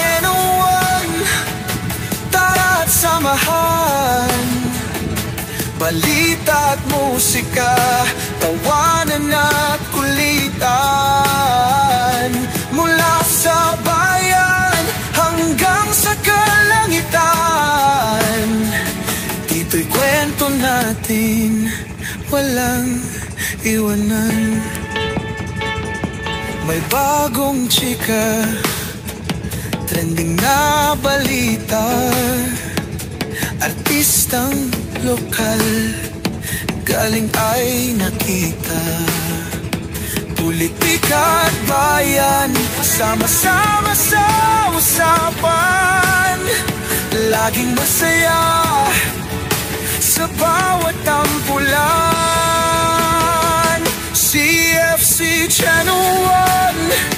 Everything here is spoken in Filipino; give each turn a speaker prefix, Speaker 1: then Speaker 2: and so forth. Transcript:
Speaker 1: Channel 1, tara't samahan. Balita at musika, tawanan at kulitan. Mula sa bayan hanggang sa kalangitan, dito'y kwento natin, walang iwanan. May bagong chika, trending na balita, artistang lokal, galing ay nakita. Politika at bayan, sama-sama sa usapan. Laging masaya sa bawat tampulan. CFC Channel 1.